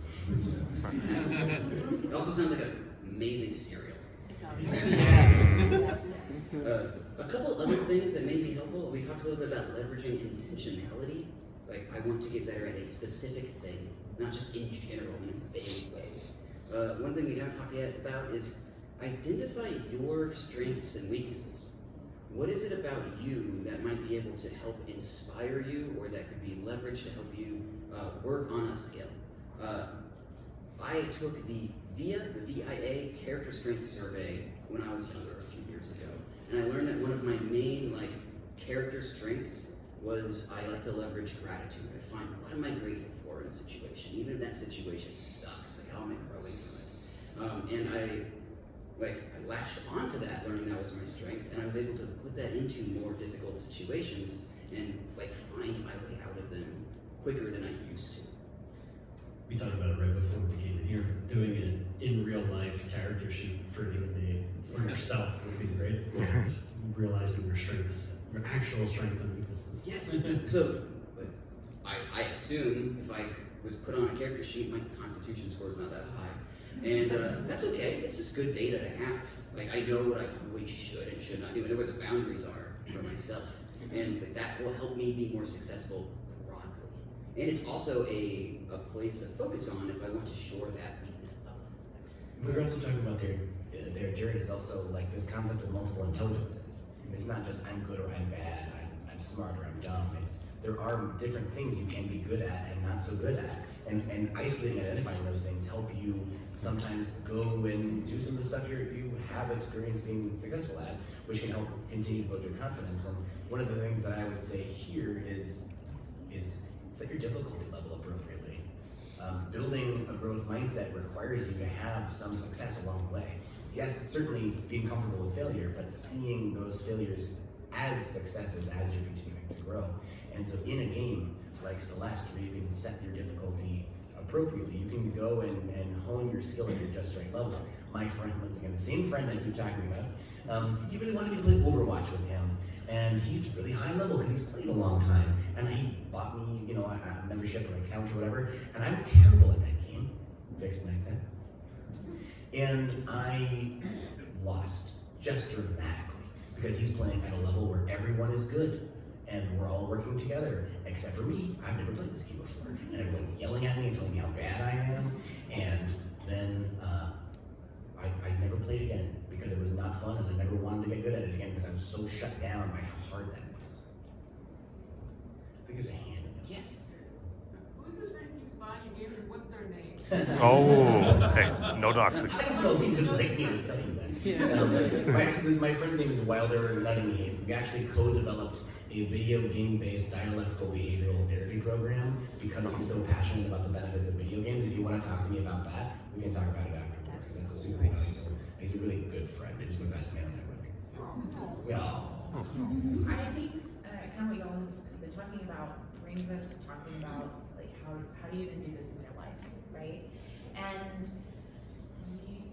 It also sounds like an amazing cereal. A couple other things that may be helpful. We talked a little bit about leveraging intentionality. Like, I want to get better at a specific thing, not just in general, in a vague way. One thing we haven't talked yet about is identify your strengths and weaknesses. What is it about you that might be able to help inspire you, or that could be leveraged to help you work on a skill? I took the VIA Character Strengths Survey when I was younger, a few years ago, and I learned that one of my main character strengths was I like to leverage gratitude. I find, what am I grateful for in a situation, even if that situation sucks? Like, how am I growing from it? And I latched onto that, learning that was my strength, and I was able to put that into more difficult situations and find my way out of them quicker than I used to. We talked about it right before we came in here, but doing it in real life character sheet for yourself would be great. Realizing your strengths, your actual strengths and weaknesses. Yes. So, I assume if I was put on a character sheet, my constitution score is not that high. And that's okay. It's just good data to have. I know what I probably should and should not do. I know where the boundaries are for myself. And that will help me be more successful broadly. And it's also a place to focus on if I want to shore that weakness up. We're also talking about their journey is also this concept of multiple intelligences. It's not just I'm good or I'm bad, I'm smart or I'm dumb. There are different things you can be good at and not so good at. And isolating and identifying those things help you sometimes go and do some of the stuff you have experience being successful at, which can help continue to build your confidence. And one of the things that I would say here is set your difficulty level appropriately. Building a growth mindset requires you to have some success along the way. So yes, certainly being comfortable with failure, but seeing those failures as successes as you're continuing to grow. And so in a game like Celeste, where you can set your difficulty appropriately, you can go and hone your skill at your just right level. My friend, once again, the same friend I keep talking about, he really wanted me to play Overwatch with him. And he's really high level because he's played a long time. And he bought me, a membership or an account or whatever. And I'm terrible at that game, fixed mindset. And I lost just dramatically because he's playing at a level where everyone is good. And we're all working together, except for me. I've never played this game before. And everyone's yelling at me and telling me how bad I am. And then I never played again because it was not fun and I never wanted to get good at it again because I was so shut down by how hard that was. I think there's a hand in it. Yes. Who's this friend who keeps buying you games and what's their name? Oh, hey, no doxing. I don't know if he would like me to tell you that. My friend's name is Wilder Nuttinghave. We actually co-developed a video game-based dialectical behavioral therapy program because he's so passionate about the benefits of video games. If you want to talk to me about that, we can talk about it afterwards because that's a super valuable. He's a really good friend. He's my best man on that wedding. Yeah. I think kind of what y'all have been talking about brings us to talking about like how do you even do this in real life, right? And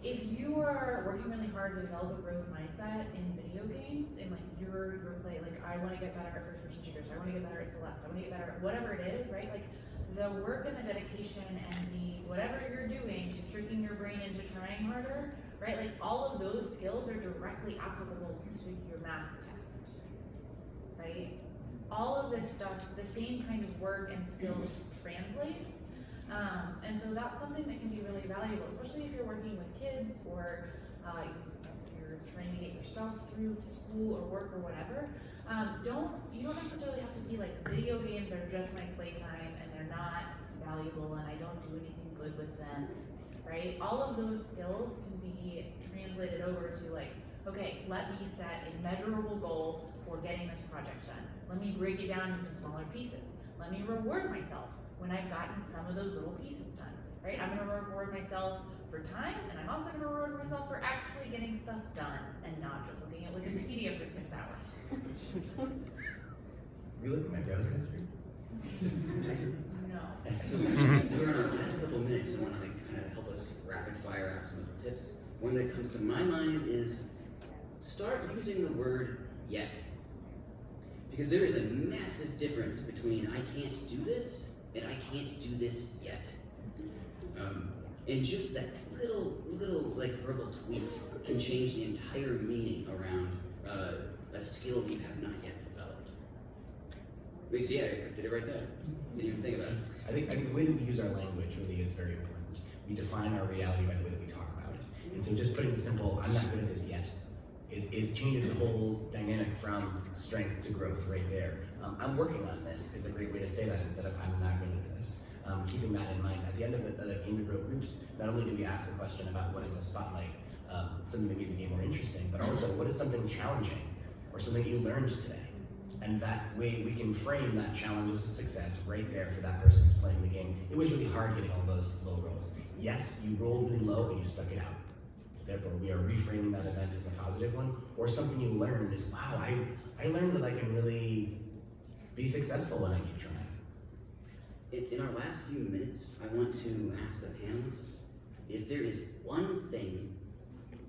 if you are working really hard to develop a growth mindset in video games, in like your play, like I want to get better at first-person shooters, I want to get better at Celeste, I want to get better at whatever it is, right? Like the work and the dedication and the whatever you're doing to tricking your brain into trying harder, right? Like all of those skills are directly applicable to your math test, right? All of this stuff, the same kind of work and skills translates. And so that's something that can be really valuable, especially if you're working with kids or you're trying to get yourself through school or work or whatever. You don't necessarily have to see like video games are just my playtime and they're not valuable and I don't do anything good with them, right? All of those skills can be translated over to like, okay, let me set a measurable goal for getting this project done. Let me break it down into smaller pieces. Let me reward myself when I've gotten some of those little pieces done, right? I'm gonna reward myself for time, and I'm also gonna reward myself for actually getting stuff done and not just looking at Wikipedia for 6 hours. You look at my browser history? No. So we're in our last couple of minutes. I want to kind of help us rapid fire out some of the tips. One that comes to my mind is start using the word yet. Because there is a massive difference between I can't do this and I can't do this yet. And just that little like verbal tweak can change the entire meaning around a skill you have not yet developed. Wait, so yeah, I did it right there. Didn't even think about it. I think the way that we use our language really is very important. We define our reality by the way that we talk about it. And so just putting the simple, I'm not good at this yet, it changes the whole dynamic from strength to growth right there. I'm working on this is a great way to say that instead of I'm not good at this. Keeping that in mind. At the end of the Game to Grow groups, not only do we ask the question about what is the spotlight, something that made the game more interesting, but also what is something challenging or something you learned today. And that way we can frame that challenge as a success right there for that person who's playing the game. It was really hard getting all those low rolls. Yes, you rolled really low and you stuck it out. Therefore, we are reframing that event as a positive one, or something you learned is, wow, I learned that I can really be successful when I keep trying. In our last few minutes, I want to ask the panelists if there is one thing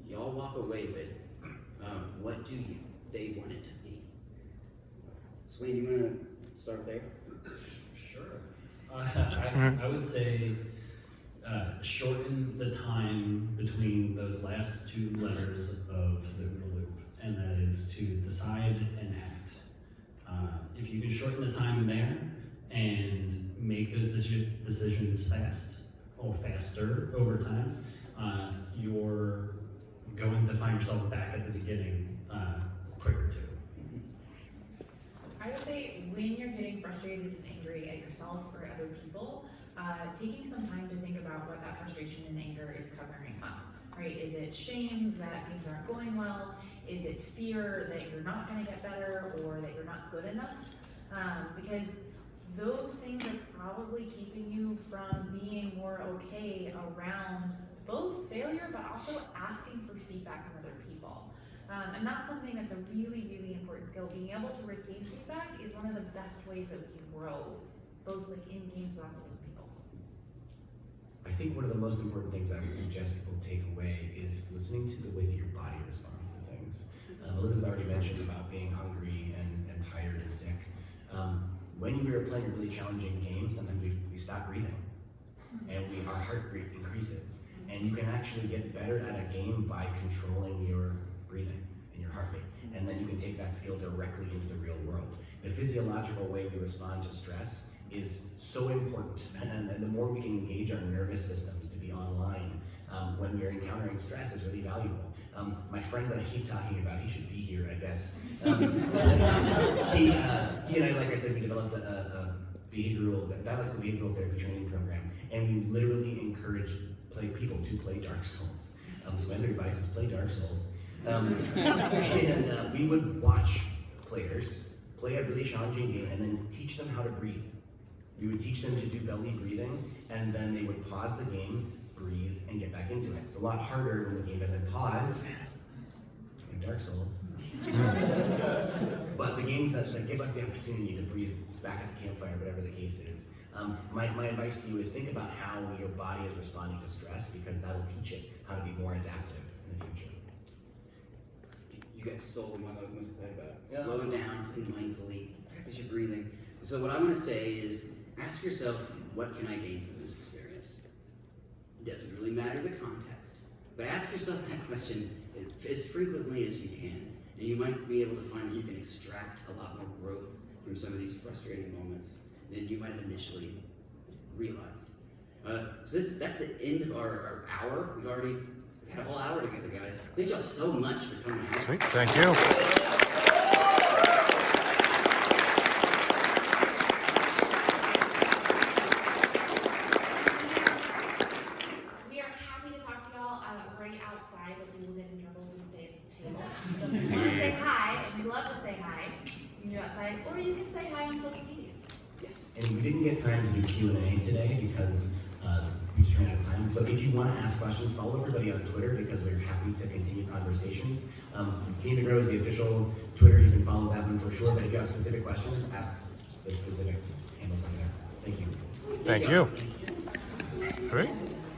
y'all walk away with, what do they want it to be? Swain, you want to start there? Sure. I would say shorten the time between those last 2 letters of the OODA loop, and that is to decide and act. If you can shorten the time there and make those decisions fast or faster over time, you're going to find yourself back at the beginning quicker too. I would say when you're getting frustrated and angry at yourself or other people, taking some time to think about what that frustration and anger is covering up, right? Is it shame that things aren't going well? Is it fear that you're not gonna get better or that you're not good enough? Because those things are probably keeping you from being more okay around both failure, but also asking for feedback from other people. And that's something that's a really, really important skill. Being able to receive feedback is one of the best ways that we can grow, both like in games, but also as people. I think one of the most important things I would suggest people take away is listening to the way that your body responds to things. Elizabeth already mentioned about being hungry and tired and sick. When we are playing a really challenging game, sometimes we stop breathing and our heart rate increases. And you can actually get better at a game by controlling your breathing and your heart rate. And then you can take that skill directly into the real world. The physiological way we respond to stress is so important. And the more we can engage our nervous systems to be online when we're encountering stress is really valuable. My friend that I keep talking about, he should be here, I guess. He and I, like I said, we developed a dialectical behavioral therapy training program, and we literally encourage people to play Dark Souls. So when their devices play Dark Souls. And we would watch players play a really challenging game and then teach them how to breathe. We would teach them to do belly breathing, and then they would pause the game, breathe, and get back into it. It's a lot harder when the game doesn't pause, like Dark Souls. But the games that give us the opportunity to breathe back at the campfire, whatever the case is. My advice to you is think about how your body is responding to stress, because that will teach it how to be more adaptive in the future. You guys stole the one I was most excited about. Yeah. Slow down, play mindfully, practice your breathing. So what I want to say is, ask yourself, what can I gain from this experience? It doesn't really matter the context, but ask yourself that question as frequently as you can, and you might be able to find that you can extract a lot more growth from some of these frustrating moments than you might have initially realized. So that's the end of our hour. We've already had a whole hour together, guys. Thank y'all so much for coming out. Sweet, thank you. Right outside, but we will get in trouble if we stay at this table. So if you want to say hi, and we'd love to say hi, you can do it outside, or you can say hi on social media. Yes. And we didn't get time to do Q&A today because we just ran out of time. So if you want to ask questions, follow everybody on Twitter, because we're happy to continue conversations. Game to Grow is the official Twitter. You can follow that one for sure. But if you have specific questions, ask the specific handles on there. Thank you. Thank you. Sweet.